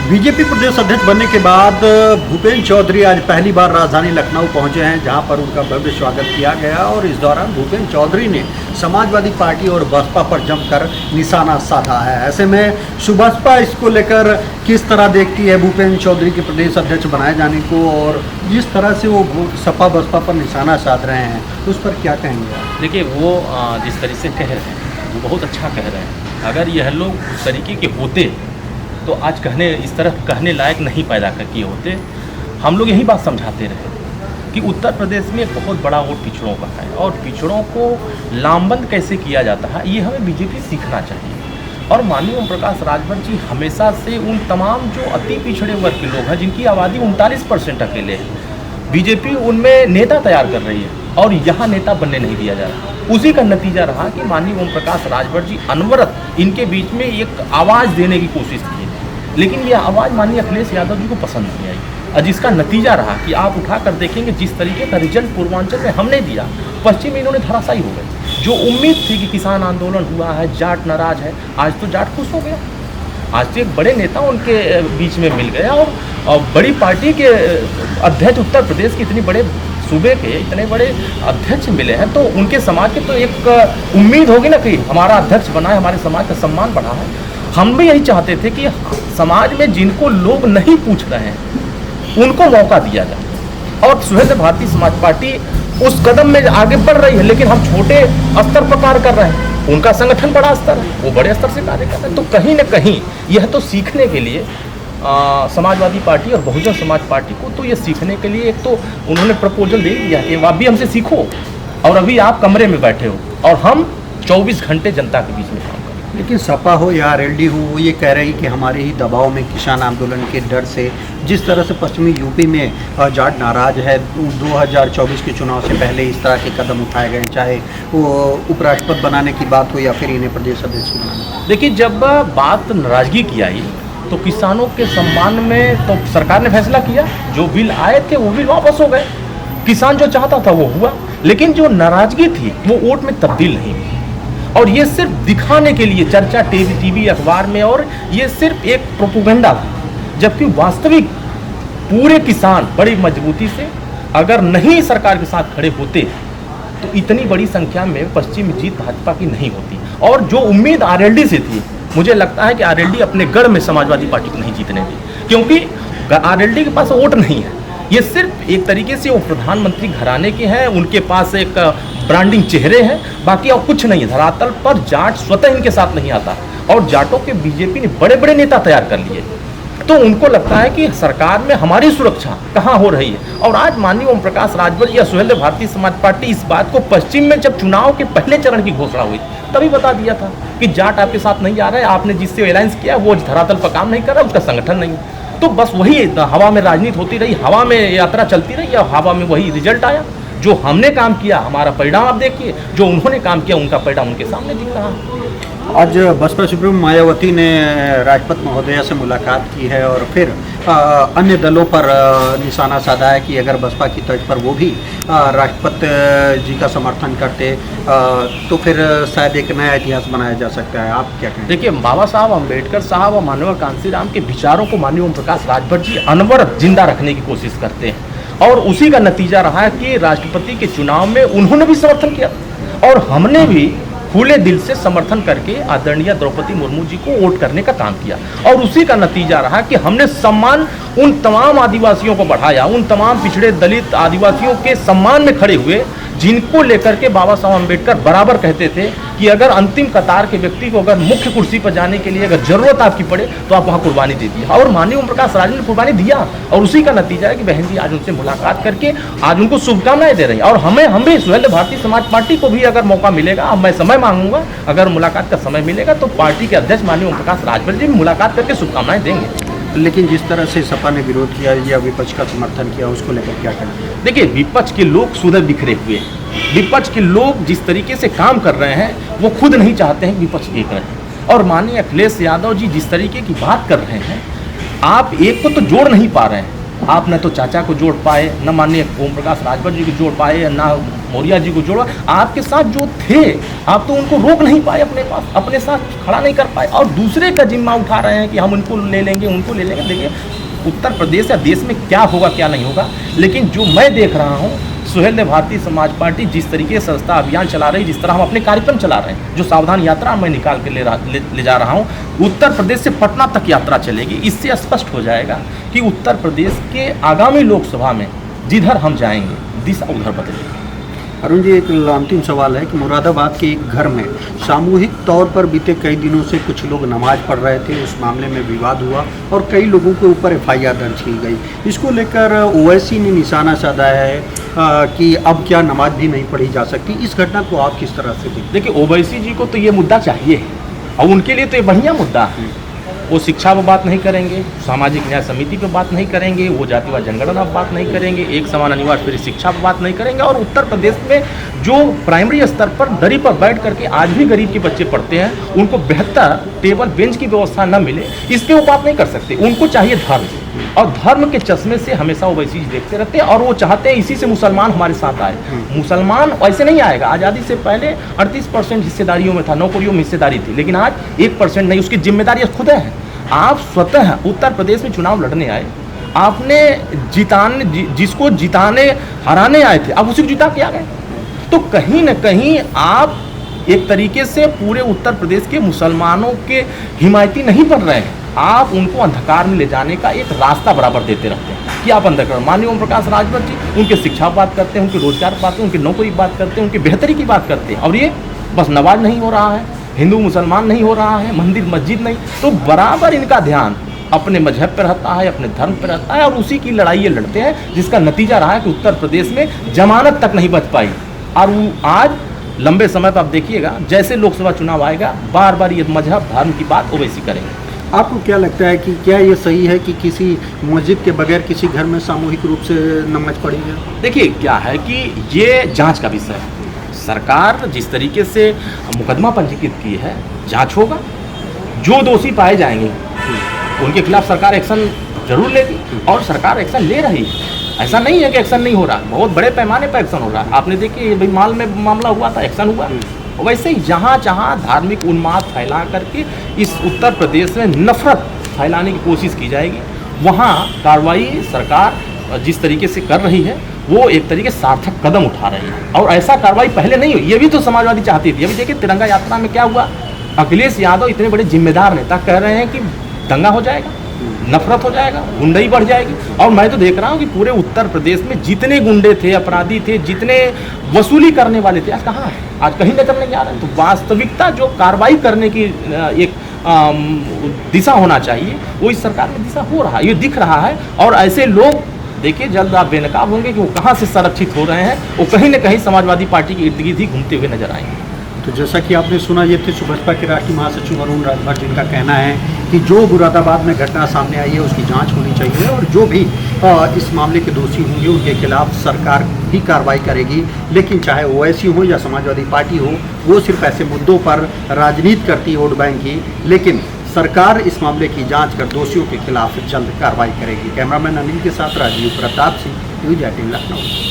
BJP प्रदेश अध्यक्ष बनने के बाद भूपेंद्र चौधरी आज पहली बार राजधानी लखनऊ पहुंचे हैं, जहां पर उनका भव्य स्वागत किया गया और इस दौरान भूपेंद्र चौधरी ने समाजवादी पार्टी और बसपा पर जमकर निशाना साधा है। ऐसे में सुबसपा इसको लेकर किस तरह देखती है भूपेंद्र चौधरी के प्रदेश अध्यक्ष बनाए जाने को, और जिस तरह से वो सपा बसपा पर निशाना साध रहे हैं उस पर क्या कहेंगे आप? देखिए, वो जिस तरीके से कह रहे हैं वो बहुत अच्छा कह रहे हैं। अगर यह लोग उस तरीके के होते तो आज इस तरह कहने लायक नहीं पैदा किए होते। हम लोग यही बात समझाते रहे कि उत्तर प्रदेश में बहुत बड़ा वोट पिछड़ों का है और पिछड़ों को लामबंद कैसे किया जाता है ये हमें बीजेपी सीखना चाहिए। और माननीय ओम प्रकाश राजभर जी हमेशा से उन तमाम जो अति पिछड़े वर्ग के लोग हैं जिनकी आबादी 39% अकेले है, बीजेपी उनमें नेता तैयार कर रही है और यहाँ नेता बनने नहीं दिया जा रहा। उसी का नतीजा रहा कि माननीय ओम प्रकाश राजभर जी अनवरत इनके बीच में एक आवाज़ देने की कोशिश की, लेकिन ये आवाज़ माननीय अखिलेश यादव जी को पसंद नहीं आई और जिसका नतीजा रहा कि आप उठा कर देखेंगे जिस तरीके का रिजल्ट पूर्वांचल में हमने दिया, पश्चिम में इन्होंने धराशायी हो गए। जो उम्मीद थी कि किसान आंदोलन हुआ है, जाट नाराज है, आज तो जाट खुश हो गया। आज तो एक बड़े नेता उनके बीच में मिल गया और बड़ी पार्टी के अध्यक्ष उत्तर प्रदेश के इतने बड़े सूबे के इतने बड़े अध्यक्ष मिले हैं, तो उनके समाज की तो एक उम्मीद होगी ना कि हमारा अध्यक्ष बना है, हमारे समाज का सम्मान बढ़ा है। हम भी यही चाहते थे कि समाज में जिनको लोग नहीं पूछ रहे हैं उनको मौका दिया जाए और सुहेलदेव भारतीय समाज पार्टी उस कदम में आगे बढ़ रही है, लेकिन हम छोटे स्तर पर कार्य कर रहे हैं। उनका संगठन बड़ा स्तर है, वो बड़े स्तर से कार्य कर रहे हैं। तो कहीं ना कहीं यह तो सीखने के लिए समाजवादी पार्टी और बहुजन समाज पार्टी को तो ये सीखने के लिए एक तो उन्होंने प्रपोजल दे दिया कि आप भी हमसे सीखो, और अभी आप कमरे में बैठे हो और हम 24 घंटे जनता के बीच में काम करें। लेकिन सपा हो या आरएलडी हो, वो ये कह रही कि हमारे ही दबाव में किसान आंदोलन के डर से जिस तरह से पश्चिमी यूपी में जाट नाराज है, 2024 के चुनाव से पहले इस तरह के कदम उठाए गए, चाहे वो उपराष्ट्रपति बनाने की बात हो या फिर इन्हें प्रदेश अध्यक्ष बनाना। देखिए, जब बात नाराजगी की आई तो किसानों के सम्मान में तो सरकार ने फैसला किया, जो बिल आए थे वो बिल वापस हो गए, किसान जो चाहता था वो हुआ, लेकिन जो नाराजगी थी वो वोट में तब्दील नहीं हुई। और ये सिर्फ दिखाने के लिए चर्चा टीवी अखबार में, और ये सिर्फ एक प्रोपेगेंडा था, जबकि वास्तविक पूरे किसान बड़ी मजबूती से अगर नहीं सरकार के साथ खड़े होते तो इतनी बड़ी संख्या में पश्चिम जीत भाजपा की नहीं होती। और जो उम्मीद आरएलडी से थी, मुझे लगता है कि आरएलडी अपने गढ़ में समाजवादी पार्टी को नहीं जीतने दी, क्योंकि आरएलडी के पास वोट नहीं है। ये सिर्फ एक तरीके से वो प्रधानमंत्री घराने के हैं, उनके पास एक ब्रांडिंग चेहरे हैं, बाकी और कुछ नहीं है। धरातल पर जाट स्वतः इनके साथ नहीं आता और जाटों के बीजेपी ने बड़े बड़े नेता तैयार कर लिए, तो उनको लगता है कि सरकार में हमारी सुरक्षा कहाँ हो रही है। और आज माननीय ओम प्रकाश राजभर या सुहेलदेव भारतीय समाज पार्टी इस बात को पश्चिम में जब चुनाव के पहले चरण की घोषणा हुई तभी बता दिया था कि जाट आपके साथ नहीं आ रहा है, आपने जिससे अलायंस किया वो धरातल पर काम नहीं कर रहा, उसका संगठन नहीं। तो बस वही हवा में राजनीति होती रही, हवा में यात्रा चलती रही और हवा में वही रिजल्ट आया। जो हमने काम किया हमारा परिणाम आप देखिए, जो उन्होंने काम किया उनका परिणाम उनके सामने दिख रहा है। आज बसपा सुप्रीमो मायावती ने राष्ट्रपति महोदया से मुलाकात की है और फिर अन्य दलों पर निशाना साधा है कि अगर बसपा की तर्ज पर वो भी राष्ट्रपति जी का समर्थन करते तो फिर शायद एक नया इतिहास बनाया जा सकता है। आप क्या कहें? देखिए, बाबा साहब अम्बेडकर साहब और माननीय कांशीराम के विचारों को माननीय ओम प्रकाश राजभर जी अनवरत जिंदा रखने की कोशिश करते हैं और उसी का नतीजा रहा है कि राष्ट्रपति के चुनाव में उन्होंने भी समर्थन किया और हमने भी खुले दिल से समर्थन करके आदरणीय द्रौपदी मुर्मू जी को वोट करने का काम किया। और उसी का नतीजा रहा कि हमने सम्मान उन तमाम आदिवासियों को बढ़ाया, उन तमाम पिछड़े दलित आदिवासियों के सम्मान में खड़े हुए, जिनको लेकर के बाबा साहब अम्बेडकर बराबर कहते थे कि अगर अंतिम कतार के व्यक्ति को अगर मुख्य कुर्सी पर जाने के लिए अगर जरूरत आपकी पड़े तो आप वहाँ कुर्बानी दे दिया। और माननीय ओम प्रकाश राजभर ने कुर्बानी दिया और उसी का नतीजा है कि बहन जी आज उनसे मुलाकात करके आज उनको शुभकामनाएं दे रही है। और हम भी सुहेलदेव भारतीय समाज पार्टी को भी अगर मौका मिलेगा, मैं समय मांगूंगा, अगर मुलाकात का समय मिलेगा तो पार्टी के अध्यक्ष माननीय ओम प्रकाश राजभर जी भी मुलाकात करके शुभकामनाएं देंगे। लेकिन जिस तरह से सपा ने विरोध किया या विपक्ष का समर्थन किया, उसको लेकर क्या कहना? देखिए, विपक्ष के लोग सुधर बिखरे हुए हैं। विपक्ष के लोग जिस तरीके से काम कर रहे हैं वो खुद नहीं चाहते हैं विपक्ष एक रहे। और माननीय अखिलेश यादव जी जिस तरीके की बात कर रहे हैं, आप एक को तो जोड़ नहीं पा रहे हैं। आप न तो चाचा को जोड़ पाए, न माननीय ओम प्रकाश राजभर जी को जोड़ पाए, न मौर्य जी को जोड़ा, आपके साथ जो थे आप तो उनको रोक नहीं पाए, अपने पास अपने साथ खड़ा नहीं कर पाए, और दूसरे का जिम्मा उठा रहे हैं कि हम उनको ले लेंगे उनको ले लेंगे। देखिए उत्तर प्रदेश या देश में क्या होगा क्या नहीं होगा, लेकिन जो मैं देख रहा हूँ सुहेल ने भारतीय समाज पार्टी जिस तरीके से सस्ता अभियान चला रही है, जिस तरह हम अपने कार्यक्रम चला रहे हैं, जो सावधान यात्रा मैं निकाल के ले जा रहा हूँ, उत्तर प्रदेश से पटना तक यात्रा चलेगी। इससे स्पष्ट हो जाएगा कि उत्तर प्रदेश के आगामी लोकसभा में जिधर हम जाएंगे दिशा उधर बदलेगी। अरुण जी, एक अंतिम सवाल है कि मुरादाबाद के एक घर में सामूहिक तौर पर बीते कई दिनों से कुछ लोग नमाज पढ़ रहे थे, उस मामले में विवाद हुआ और कई लोगों के ऊपर एफआईआर दर्ज की गई। इसको लेकर ओवैसी ने निशाना साधा है कि अब क्या नमाज भी नहीं पढ़ी जा सकती। इस घटना को आप किस तरह से देखते? देखिए ओवैसी जी को तो ये मुद्दा चाहिए और उनके लिए तो ये बढ़िया मुद्दा है। वो शिक्षा पर बात नहीं करेंगे, सामाजिक न्याय समिति पर बात नहीं करेंगे, वो जातिवाद जनगणना पर बात नहीं करेंगे, एक समान अनिवार्य फिर शिक्षा पर बात नहीं करेंगे, और उत्तर प्रदेश में जो प्राइमरी स्तर पर दरी पर बैठ करके आज भी गरीब के बच्चे पढ़ते हैं, उनको बेहतर टेबल बेंच की व्यवस्था न मिले, इस पर वो बात नहीं कर सकते। उनको चाहिए धर्म, और धर्म के चश्मे से हमेशा ओवैसी देखते रहते हैं, और वो चाहते हैं इसी से मुसलमान हमारे साथ आए। मुसलमान ऐसे नहीं आएगा। आज़ादी से पहले 38% हिस्सेदारियों में था, नौकरियों में हिस्सेदारी थी, लेकिन आज 1% नहीं। उसकी जिम्मेदारी खुद है। आप स्वतः उत्तर प्रदेश में चुनाव लड़ने आए, आपने जिसको जिताने हराने आए थे, आप उसी को जिता के आ गए। तो कहीं ना कहीं आप एक तरीके से पूरे उत्तर प्रदेश के मुसलमानों के हिमायती नहीं बन रहे हैं, आप उनको अंधकार में ले जाने का एक रास्ता बराबर देते रहते हैं कि आप अंधकार। माननीय ओम प्रकाश राजभर जी उनके शिक्षा की बात करते हैं, उनके रोजगार की बात करते हैं, उनकी नौकरी की बात करते हैं, उनकी बेहतरी की बात करते हैं, और ये बस नमाज नहीं हो रहा है, हिंदू मुसलमान नहीं हो रहा है, मंदिर मस्जिद नहीं, तो बराबर इनका ध्यान अपने मजहब पर रहता है, अपने धर्म पर रहता है, और उसी की लड़ाई ये लड़ते हैं, जिसका नतीजा रहा है कि उत्तर प्रदेश में जमानत तक नहीं बच पाई। और वो आज लंबे समय पर आप देखिएगा, जैसे लोकसभा चुनाव आएगा, बार बार ये मजहब धर्म की बात ओवैसी करेंगे। आपको क्या लगता है कि क्या ये सही है कि किसी मस्जिद के बगैर किसी घर में सामूहिक रूप से नमाज पढ़ी जाए? देखिए क्या है कि ये जांच का विषय है। सरकार जिस तरीके से मुकदमा पंजीकृत की है, जांच होगा, जो दोषी पाए जाएंगे उनके खिलाफ सरकार एक्शन जरूर लेगी, और सरकार एक्शन ले रही है। ऐसा नहीं है कि एक्शन नहीं हो रहा, बहुत बड़े पैमाने पर एक्शन हो रहा है। आपने देखिए भाई माल में मामला हुआ था, एक्शन हुआ। वैसे ही जहाँ जहाँ धार्मिक उन्माद फैला करके इस उत्तर प्रदेश में नफरत फैलाने की कोशिश की जाएगी, वहाँ कार्रवाई सरकार जिस तरीके से कर रही है वो एक तरीके से सार्थक कदम उठा रही है। और ऐसा कार्रवाई पहले नहीं हुई, ये भी तो समाजवादी चाहती थी। अभी देखिए तिरंगा यात्रा में क्या हुआ, अखिलेश यादव इतने बड़े जिम्मेदार नेता कह रहे हैं कि दंगा हो जाएगा, नफरत हो जाएगा, गुंडई बढ़ जाएगी। और मैं तो देख रहा हूँ कि पूरे उत्तर प्रदेश में जितने गुंडे थे, अपराधी थे, जितने वसूली करने वाले थे, आज कहाँ है? आज कहीं नजर नहीं आ रहा है। तो वास्तविकता जो कार्रवाई करने की एक दिशा होना चाहिए, वो इस सरकार में दिशा हो रहा है, ये दिख रहा है। और ऐसे लोग देखिए जल्द आप बेनकाब होंगे कि वो कहाँ से संरक्षित हो रहे हैं, वो कहीं न कहीं समाजवादी पार्टी के इर्द गिर्द ही घूमते हुए नजर आएंगे। तो जैसा कि आपने सुना, ये थे सुभाषपा के राष्ट्रीय महासचिव अरुण राजभर, जिनका कहना है कि जो मुरादाबाद में घटना सामने आई है उसकी जांच होनी चाहिए, और जो भी इस मामले के दोषी होंगे उनके खिलाफ सरकार ही कार्रवाई करेगी। लेकिन चाहे ओवैसी हो या समाजवादी पार्टी हो, वो सिर्फ ऐसे मुद्दों पर राजनीति करती है वोट बैंक की, लेकिन सरकार इस मामले की जांच कर दोषियों के खिलाफ जल्द कार्रवाई करेगी। कैमरामैन अनिल के साथ राजीव प्रताप सिंह, न्यूज़ 18 लखनऊ।